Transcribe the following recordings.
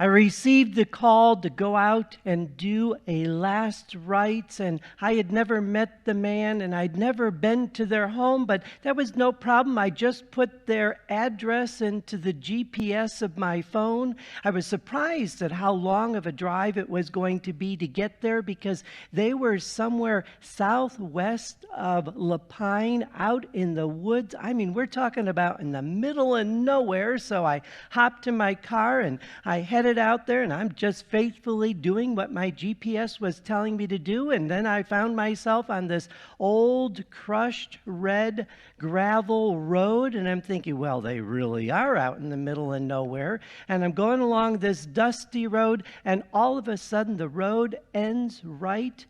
I received the call to go out and do a last rites, and I had never met the man, and I'd never been to their home, but that was no problem. I just put their address into the GPS of my phone. I was surprised at how long of a drive it was going to be to get there, because they were somewhere southwest of Lapine, out in the woods. I mean, we're talking about in the middle of nowhere. So I hopped in my car and I headed out there, and I'm just faithfully doing what my GPS was telling me to do. And then I found myself on this old, crushed, red gravel road, and I'm thinking, well, they really are out in the middle of nowhere. And I'm going along this dusty road, and all of a sudden the road ends right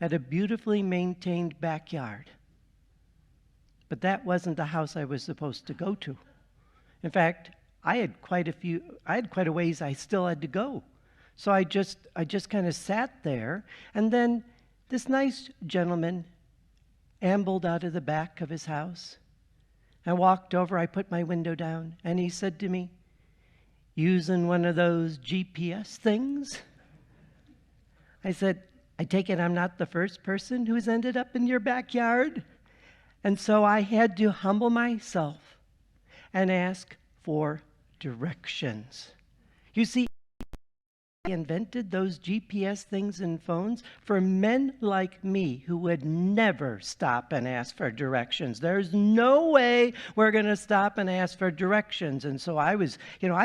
at a beautifully maintained backyard. But that wasn't the house I was supposed to go to. In fact, I had quite a ways I still had to go. So I just kind of sat there, and then this nice gentleman ambled out of the back of his house. I walked over, I put my window down, and he said to me, "Using one of those GPS things?" I said, "I take it I'm not the first person who's ended up in your backyard?" And so I had to humble myself and ask for directions. You see, I invented those GPS things in phones for men like me who would never stop and ask for directions. There's no way we're going to stop and ask for directions. And so I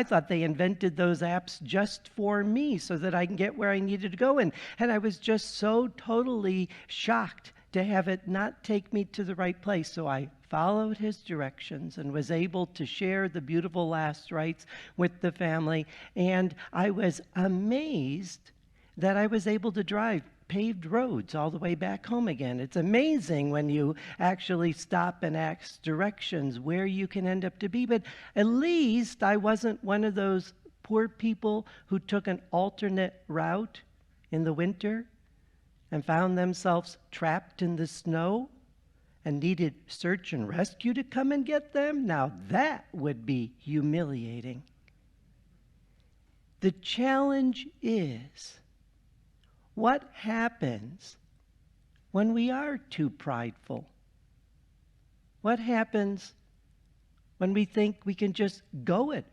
thought they invented those apps just for me so that I can get where I needed to go. And I was just so totally shocked to have it not take me to the right place. So I followed his directions and was able to share the beautiful last rites with the family. And I was amazed that I was able to drive paved roads all the way back home again. It's amazing when you actually stop and ask directions where you can end up to be. But at least I wasn't one of those poor people who took an alternate route in the winter and found themselves trapped in the snow and needed search and rescue to come and get them. Now that would be humiliating. The challenge is, what happens when we are too prideful? What happens when we think we can just go it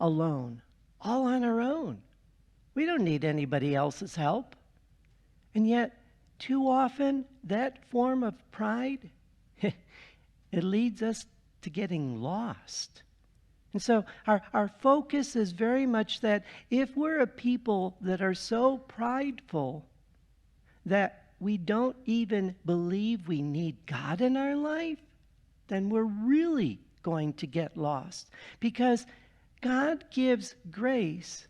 alone, all on our own? We don't need anybody else's help. And yet, too often, that form of pride, it leads us to getting lost. And so our focus is very much that if we're a people that are so prideful that we don't even believe we need God in our life, then we're really going to get lost. Because God gives grace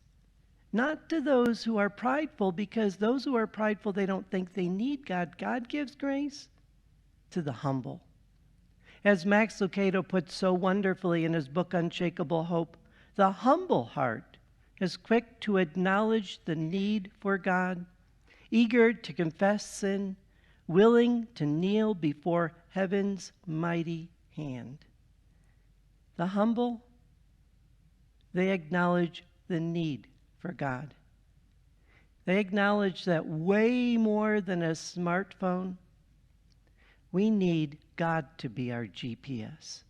not to those who are prideful, because those who are prideful, they don't think they need God. God gives grace to the humble. As Max Lucado puts so wonderfully in his book, Unshakable Hope, the humble heart is quick to acknowledge the need for God, eager to confess sin, willing to kneel before heaven's mighty hand. The humble, they acknowledge the need for God. They acknowledge that way more than a smartphone, we need God to be our GPS.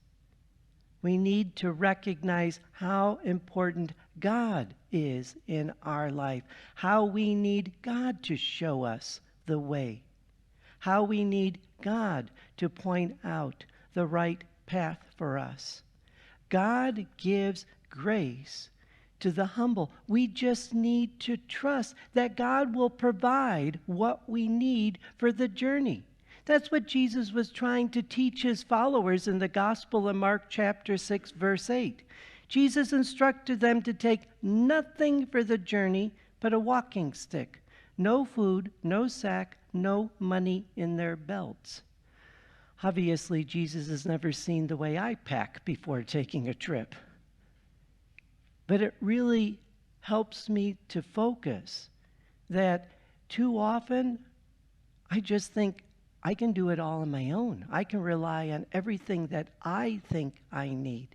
We need to recognize how important God is in our life, how we need God to show us the way, how we need God to point out the right path for us. God gives grace to the humble. We just need to trust that God will provide what we need for the journey. That's what Jesus was trying to teach his followers in the Gospel of Mark chapter 6, verse 8. Jesus instructed them to take nothing for the journey but a walking stick. No food, no sack, no money in their belts. Obviously, Jesus has never seen the way I pack before taking a trip. But it really helps me to focus that too often I just think I can do it all on my own. I can rely on everything that I think I need.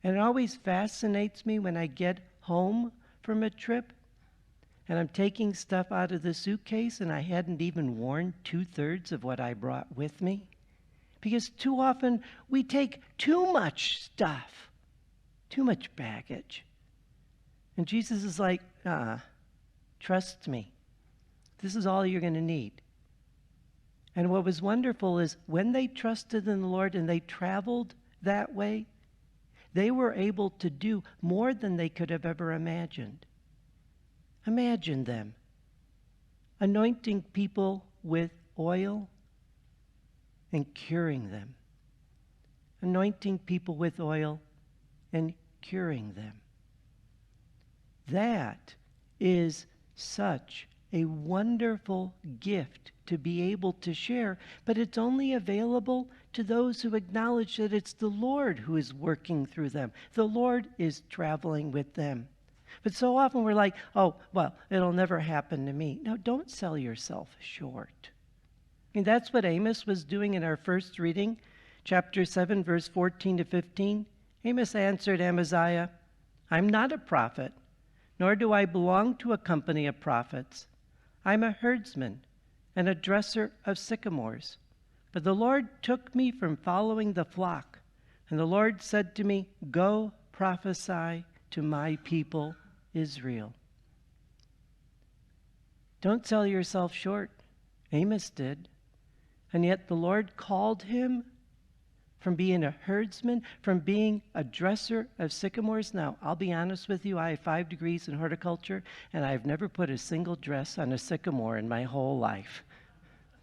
And it always fascinates me when I get home from a trip and I'm taking stuff out of the suitcase and I hadn't even worn 2/3 of what I brought with me? Because too often we take too much stuff, too much baggage. And Jesus is like, trust me. This is all you're going to need. And what was wonderful is when they trusted in the Lord and they traveled that way, they were able to do more than they could have ever imagined. Imagine them anointing people with oil and curing them. Anointing people with oil and curing them. That is such a wonderful gift to be able to share, but it's only available to those who acknowledge that it's the Lord who is working through them. The Lord is traveling with them. But so often we're like, oh, well, it'll never happen to me. No, don't sell yourself short. I mean, that's what Amos was doing in our first reading, chapter 7, verse 14 to 15. Amos answered Amaziah, I'm not a prophet, nor do I belong to a company of prophets. I'm a herdsman and a dresser of sycamores. But the Lord took me from following the flock, and the Lord said to me, go prophesy to my people Israel. Don't sell yourself short. Amos did. And yet the Lord called him from being a herdsman, from being a dresser of sycamores. Now, I'll be honest with you, I have 5 degrees in horticulture, and I've never put a single dress on a sycamore in my whole life.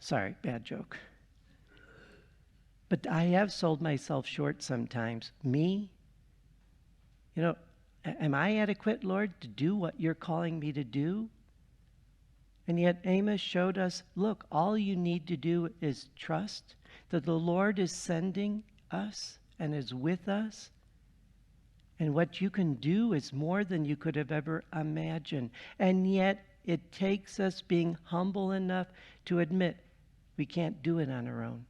Sorry, bad joke. But I have sold myself short sometimes. Me? Am I adequate, Lord, to do what you're calling me to do? And yet Amos showed us, look, all you need to do is trust that the Lord is sending us and is with us. And what you can do is more than you could have ever imagined. And yet it takes us being humble enough to admit we can't do it on our own.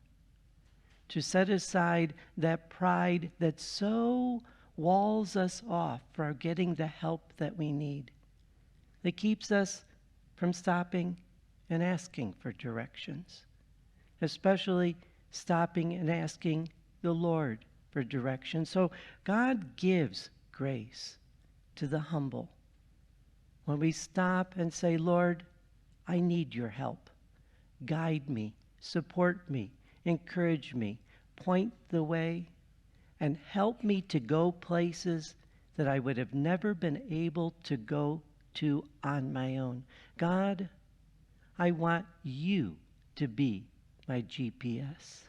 To set aside that pride that so walls us off from getting the help that we need. That keeps us from stopping and asking for directions. Especially stopping and asking the Lord for direction. So God gives grace to the humble. When we stop and say, Lord, I need your help. Guide me, support me, encourage me, point the way, and help me to go places that I would have never been able to go to on my own. God, I want you to be my GPS.